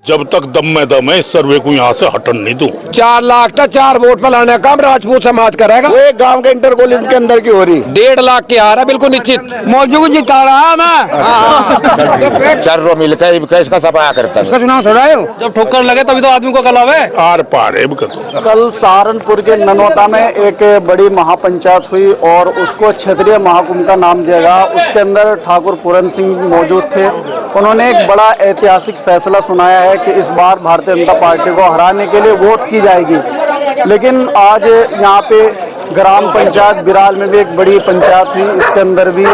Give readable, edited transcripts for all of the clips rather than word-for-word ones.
जब तक दम में दम है इस सर्वे को यहाँ से हटन नहीं दूं। 4 लाख का 4 वोट पर लाने का काम राजपूत समाज करेगा। वो एक गांव के इंटर कॉलेज के अंदर की हो रही 1.5 लाख की आ रहा है बिल्कुल निश्चित। मौजू को जिता रहा है मैं। चारों मिलकर इसका सफाया करता है। उसका चुनाव थोड़ा है। जब ठोकर लगे तभी तो आदमी को कलावे। आर पार है कल सहारनपुर के ननौता में एक बड़ी महापंचायत हुई और उसको क्षेत्रीय महाकुंभ का नाम दिया गया। उसके अंदर ठाकुर पूरन सिंह मौजूद थे। उन्होंने एक बड़ा ऐतिहासिक फैसला सुनाया है कि इस बार भारतीय जनता पार्टी को हराने के लिए वोट की जाएगी। लेकिन आज यहाँ पे ग्राम पंचायत बिराल में भी एक बड़ी पंचायत हुई। इसके अंदर भी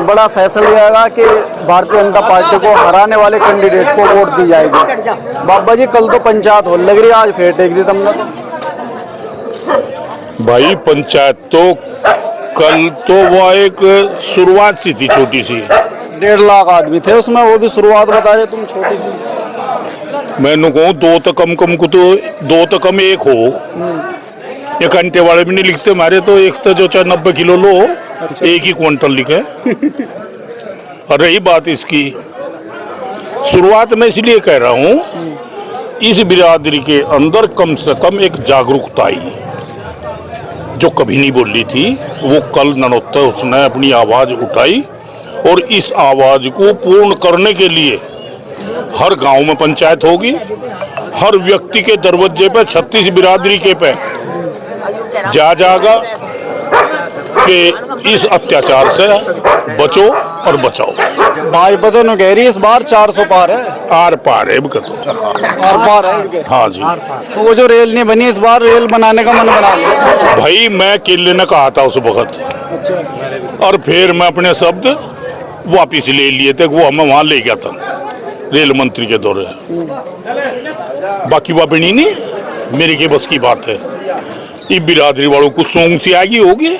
बड़ा फैसला लिया गया कि भारतीय जनता पार्टी को हराने वाले कैंडिडेट को वोट दी जाएगी। बाबा जी कल तो पंचायत हो लग रही है, आज फिर टेक दी तुमने। भाई पंचायत तो कल तो वो एक शुरुआत सी थी छोटी सी। 1.5 लाख आदमी थे उसमें, वो भी शुरुआत बता रहे तुम छोटी सी। मैंने कहूँ 2 तो कम को तो 2 तो कम 1 हो। ये घंटे वाले भी नहीं लिखते हमारे तो। एक तो जो चाहे 90 किलो लो 1 ही क्विंटल लिखे। और रही बात इसकी शुरुआत में इसलिए कह रहा हूँ इस बिरादरी के अंदर कम से कम एक जागरूकता आई जो कभी नहीं बोली थी। वो कल ननौता उसने अपनी आवाज उठाई और इस आवाज को पूर्ण करने के लिए हर गांव में पंचायत होगी। हर व्यक्ति के दरवाजे पे 36 बिरादरी के पे जाएगा कि इस अत्याचार से बचो और बचाओ। भाजपा तो न कह रही इस बार 400 पार है। आर पार है आर पार है। हाँ जी। तो वो जो रेल नहीं बनी इस बार रेल बनाने का मन बना लिया। भाई मैं केले ने कहा था उस वक्त। अच्छा। और फिर मैं अपने शब्द वापिस ले लिए थे। वो हमें वहां ले गया था रेल मंत्री के दौरे। बाकी वापनी नहीं मेरी के बस की बात है। ये बिरादरी वालों को सोंग सी आगी होगी।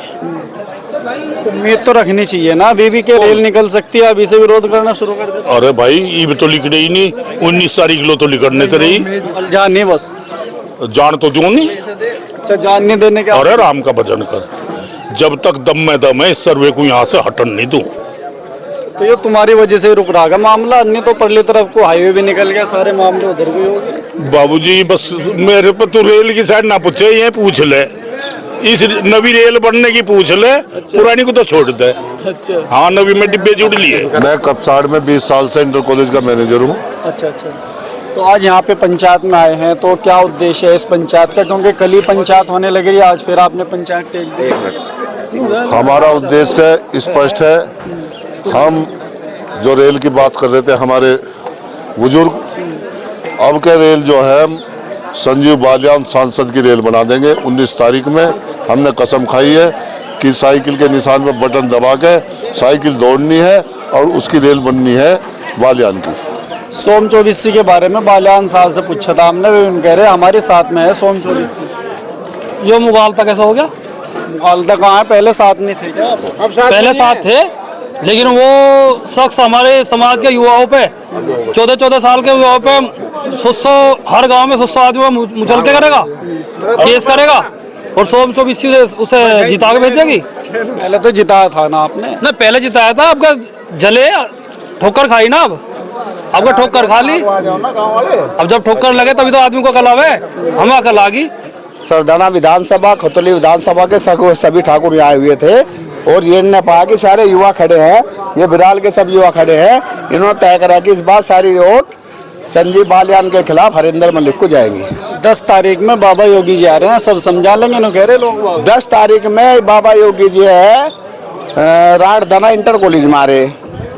उम्मीद तो रखनी चाहिए ना, अभी भी के रेल निकल सकती है, अभी से विरोध करना शुरू कर दे। अरे भाई ये तो लिख रही नहीं। 19 तारीख लो तो लिखने तो रही जान नहीं बस जान तो दो नहीं। अच्छा जान नहीं देने का। अरे राम का भजन कर। जब तक दम में दम है इस सर्वे को यहाँ से हटन नहीं दूं। तो ये तुम्हारी वजह से रुक रहा है मामला, अन्य तो परली तरफ को हाईवे भी निकल गया, सारे मामले उधर भी हो गए। बाबूजी बस मेरे पे तो रेल की साइड ना पूछे, ये पूछ ले इस नवी रेल बनने की पूछ ले। अच्छा। पुरानी को तो छोड़ दे। अच्छा। हाँ नवी में डिब्बे जुड़ लिए। मैं कपसाड़ में 20 साल से इंटर कॉलेज का मैनेजर हूँ। अच्छा अच्छा। तो आज यहाँ पे पंचायत में आए हैं तो क्या उद्देश्य है इस पंचायत का, क्योंकि कल ही पंचायत होने लगी, आज फिर आपने पंचायत टेक दी। हमारा उद्देश्य स्पष्ट है। हम जो रेल की बात कर रहे थे हमारे बुजुर्ग, अब के रेल जो है संजीव बालियान सांसद की रेल बना देंगे। 19 तारीख में हमने कसम खाई है कि साइकिल के निशान में बटन दबा के साइकिल दौड़नी है और उसकी रेल बननी है बालियान की। सोम 24 के बारे में बालियान साहब से पूछा था हमने, वे कह रहे हमारे साथ में है सोम 24। यो मुगालता कैसा हो गया? मुगालता कहाँ है, पहले साथ नहीं थे क्या? पहले साथ थे लेकिन वो शख्स हमारे समाज के युवाओं पे 14-14 साल के युवाओं पे 100 हर गांव में 100 आदमी मुचल के करेगा, केस करेगा और सोम 24 उसे जिता के भेजेगी। पहले तो जिताया था ना आपने? ना पहले जिताया था, आपका जले ठोकर खाई ना, अब आपका ठोकर खा ली। अब जब ठोकर लगे तभी तो आदमी को कलावे। हम कल आगी सरदाना विधानसभा खतौली विधानसभा के सभी ठाकुर आए हुए थे और ये ने पाया कि सारे युवा खड़े हैं, ये बिराल के सब युवा खड़े हैं। इन्होंने तय करा कि इस बार सारी वोट संजीव बालियान के खिलाफ हरिंदर मलिक को जाएंगी। 10 तारीख में बाबा योगी जी आ रहे हैं, सब समझा लेंगे ना कह रहे लोग। 10 तारीख में बाबा योगी जी है राठदाना इंटर कॉलेज में आ रहे।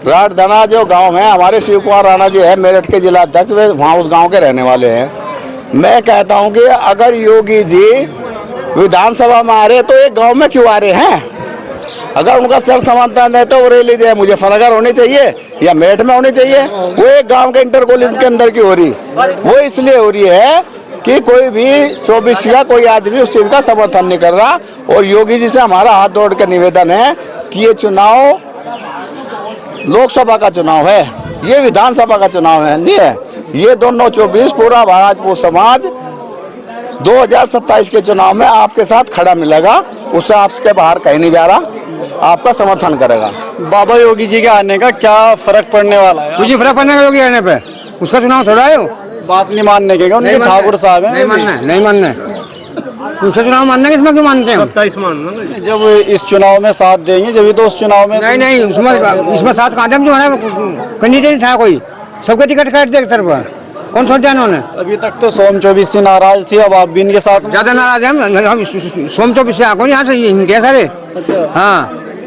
राठदाना जो गांव है हमारे शिव कुमार राणा जी है मेरठ के जिला अध्यक्ष, वे वहाँ उस गाँव के रहने वाले हैं। मैं कहता हूँ कि अगर योगी जी विधानसभा में आ रहे तो एक गाँव में क्यों आ रहे हैं? अगर उनका सर्व समानता है तो वो रेली जो है मुजफ्फरनगर होनी चाहिए या मेरठ में होनी चाहिए। वो एक गांव के इंटर कॉलेज के अंदर की हो रही, वो इसलिए हो रही है कि कोई भी 24 का कोई आदमी उस चीज का समर्थन नहीं कर रहा। और योगी जी से हमारा हाथ जोड़ कर निवेदन है कि ये चुनाव लोकसभा का चुनाव है, ये विधानसभा का चुनाव है नहीं है। ये दोनों 24 पूरा राजपूत समाज 2027 के चुनाव में आपके साथ खड़ा मिलेगा, उससे आपके बाहर कहीं नहीं जा रहा, आपका समर्थन करेगा। बाबा योगी जी के आने का क्या फर्क पड़ने वाला है? तुझे फर्क पड़ने का योगी आने पे, उसका चुनाव थोड़ा है। बात नहीं मानने के उनके ठाकुर साहब हैं। नहीं मानना दूसरे चुनाव मानना है, इसमें क्यों मानते हैं? जब इस चुनाव में साथ देंगे जब तो उस चुनाव में नहीं इसमें साथ कहा जो है कैंडिडेट था कोई, सबके टिकट काट दे एक तरफ, कौन छोड़ दिया उन्होंने? अभी तक तो सोम 24 से नाराज थी, अब आप भी इनके साथ ज्यादा नाराज है हम सोम 24 से आको यहाँ से इनके सारे। अच्छा हाँ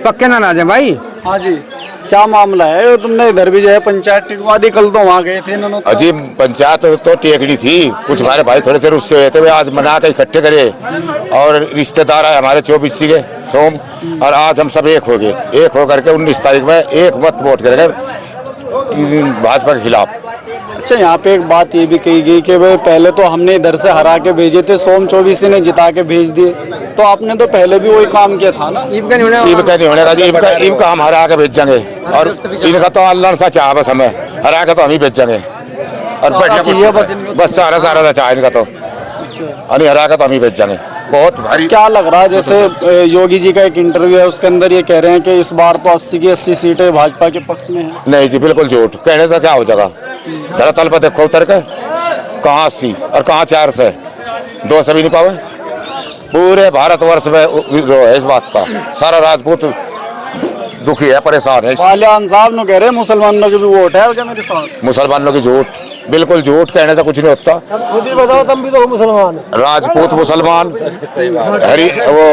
पक्के नाराज है भाई। हाँ जी, क्या मामला है? तुमने इधर भी जो है पंचायत टिकवा दी, कल तो वहाँ गए थे इन्होंने। अजी पंचायत तो टेकड़ी थी, कुछ हमारे भाई थोड़े से उससे हुए थे, वे आज मना के इकट्ठे करे और रिश्तेदार है हमारे 24 के सोम, और आज हम सब एक हो गए, एक होकर के 19 तारीख में एक मत वोट करेंगे भाजपा के खिलाफ। अच्छा, यहाँ पे एक बात ये भी कही गई कि भाई पहले तो हमने इधर से हरा के भेजे थे, सोम 24 ने जिता के भेज दिए, तो आपने तो पहले भी वही काम किया था ना। ईब का नहीं होने का, ईब का हम हरा के भेजेंगे, और इनका तो अल्लाह सा चाह बस हमें हरा के तो हम ही भेजेंगे, और चाहिए बस सारा चाह इनका तो हरा के तो हम ही भेजेंगे। बहुत भारी क्या लग रहा है? जैसे योगी जी का एक इंटरव्यू है, उसके अंदर ये कह रहे हैं कि इस बार तो 80 की 80 सीटें भाजपा के पक्ष में हैं। नहीं जी, बिल्कुल झूठ, कहने से क्या हो जाएगा? धरातल पर देखो उतर के, कहाँ 80 और कहाँ 4 से 2 से भी नहीं पावे। पूरे भारतवर्ष में है इस बात का, सारा राजपूत दुखी है, परेशान है। बालियान साहब ने कह रहे हैं मुसलमानों की भी वोट है मेरे साथ। मुसलमानों की झूठ, बिल्कुल झूठ, कहने से कुछ नहीं होता। खुद ही बताओ, तुम भी तो मुसलमान। राजपूत मुसलमान, हरी वो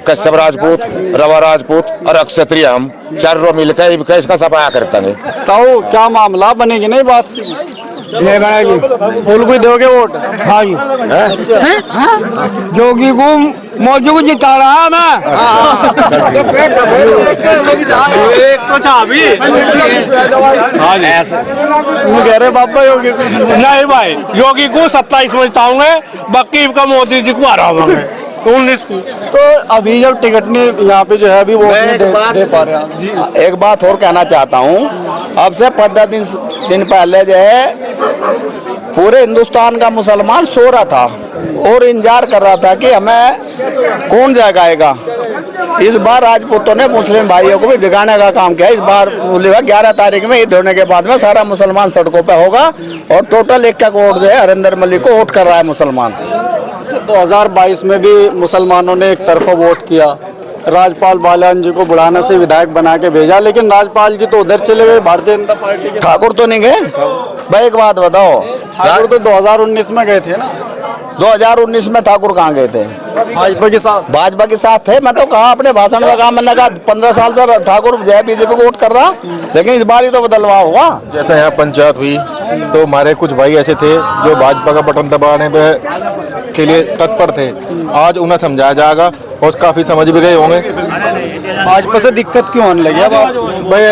कश्यप राजपूत, रवा राजपूत और क्षत्रिय, हम चारों मिलकर इसका सफाया करते हैं। तो क्या मामला बनेगी? नहीं बात सी नहीं बनाएगी, फूल को दोगे वोट? हाँ जी। जोगी को मौजू को जिता रहा मैं। एक तो चाबी कह रहे बाबा योगी नहीं भाई, योगी को 27 में जिताऊंगे, बाकी का मोदी जी को हराऊंगे 19 को। तो अभी जब टिकट नहीं यहाँ पे जो है अभी वोट नहीं दे पा रहे आप जी। एक बात और कहना चाहता हूँ, अब से 15 दिन पहले जो है पूरे हिंदुस्तान का मुसलमान सो रहा था और इंतजार कर रहा था कि हमें कौन जगाएगा। इस बार राजपूतों ने मुस्लिम भाइयों को भी जगाने का काम किया। इस बार 11 तारीख में ईद होने के बाद में सारा मुसलमान सड़कों पे होगा, और टोटल 1 वोट जो है हरिंदर मलिक को वोट कर रहा है मुसलमान। 2022 में भी मुसलमानों ने एक तरफा वोट किया, राजपाल बाल्यान जी को बुढ़ाना से विधायक बना के भेजा, लेकिन राजपाल जी तो उधर चले गए भारतीय जनता पार्टी के। ठाकुर तो नहीं गए भाई, एक बात बताओ, ठाकुर तो 2019 में गए थे ना। 2019 में ठाकुर कहाँ गए थे? भाजपा के साथ। भाजपा के साथ थे। मैं तो कहा अपने भाषण में कहा, मैंने कहा 15 साल से ठाकुर जय बीजेपी को वोट कर रहा, लेकिन इस बार ही तो बदलवा होगा। जैसे यहाँ पंचायत हुई तो हमारे कुछ भाई ऐसे थे जो भाजपा का बटन दबाने के लिए तत्पर थे, आज उन्हें समझाया जाएगा और काफ़ी समझ भी गए होंगे। भाजपा से दिक्कत क्यों होने लगी? भाई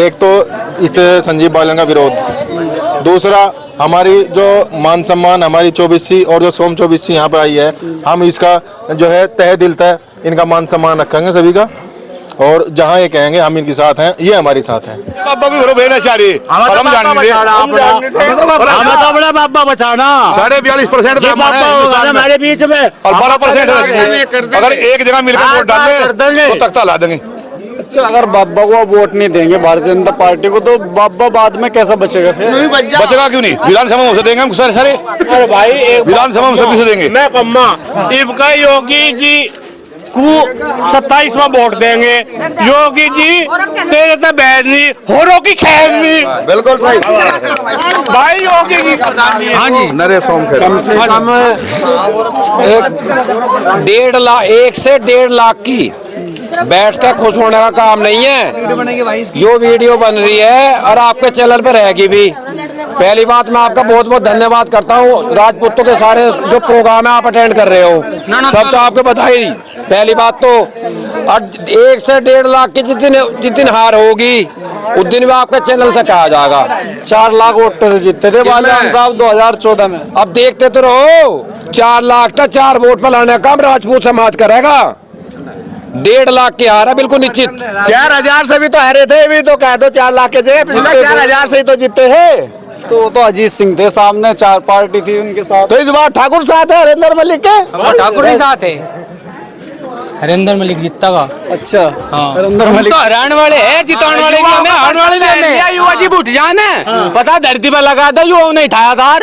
एक तो इस संजीव बालियान का विरोध, दूसरा हमारी जो मान सम्मान हमारी 24 और जो सोम 24 यहाँ पे आई है, हम इसका जो है तहे दिल तय इनका मान सम्मान रखेंगे सभी का, और जहाँ ये कहेंगे हम इनके साथ हैं, ये हमारे साथ हैं। बाबा भी घरों भेजना चाह रही है, हम जाने दे अपना बाबा बचाना 42% हमारे बीच में, और 12% अगर एक जगह मिलकर वोट डालेंगे तो तख्ता ला देंगे। अच्छा, अगर बाबा को वोट नहीं देंगे भारतीय जनता पार्टी को, तो बाबा बाद में कैसा बचेगा? फिर बचेगा क्यों नहीं? विधानसभा में उसे देंगे हम सारे। अरे भाई विधानसभा में सभी से देंगे। मैं कम्मा इनका योगी जी को 27 में वोट देंगे। योगी जी तेरे से बैठ नहीं होरों की खैर नहीं। बिल्कुल सही भाई योगी की। हाँ जी, नरेश सोम कम से कम 1 से 1.5 लाख की बैठ कर खुश होने का काम नहीं है। यो वीडियो बन रही है और आपके चैनल पे रहेगी भी। पहली बात, मैं आपका बहुत बहुत धन्यवाद करता हूँ। राजपूतों के सारे जो प्रोग्राम है आप अटेंड कर रहे हो, सब तो आपको बधाई। पहली बात तो 1 से 1.5 लाख की जितनी हार होगी उस दिन भी आपके चैनल से कहा जाएगा। 4 लाख वोटों से जीते थे बालियान साहब 2014 में। अब देखते तो रहो, 4 लाख तक 4 वोट पर लाने का काम राजपूत समाज करेगा। 1.5 लाख की हार है बिल्कुल निश्चित। 4000 से भी तो हारे थे, भी तो कह दो 4 लाख के थे, 4000 से ही तो जीते हैं। तो अजीत सिंह थे सामने, 4 पार्टी थी उनके साथ। तो इस बार ठाकुर साथ है हरिंदर मलिक के, ठाकुर ही साथ है। हरिंदर मलिक जीतता का। अच्छा हाँ। हरिंदर मलिक हराने वाले है, जिताने वाले भी हमें, हारने वाले भी हमें। युवा जी उठ जाने, पता धरती पर लगा दो, युवा नहीं उठाया था।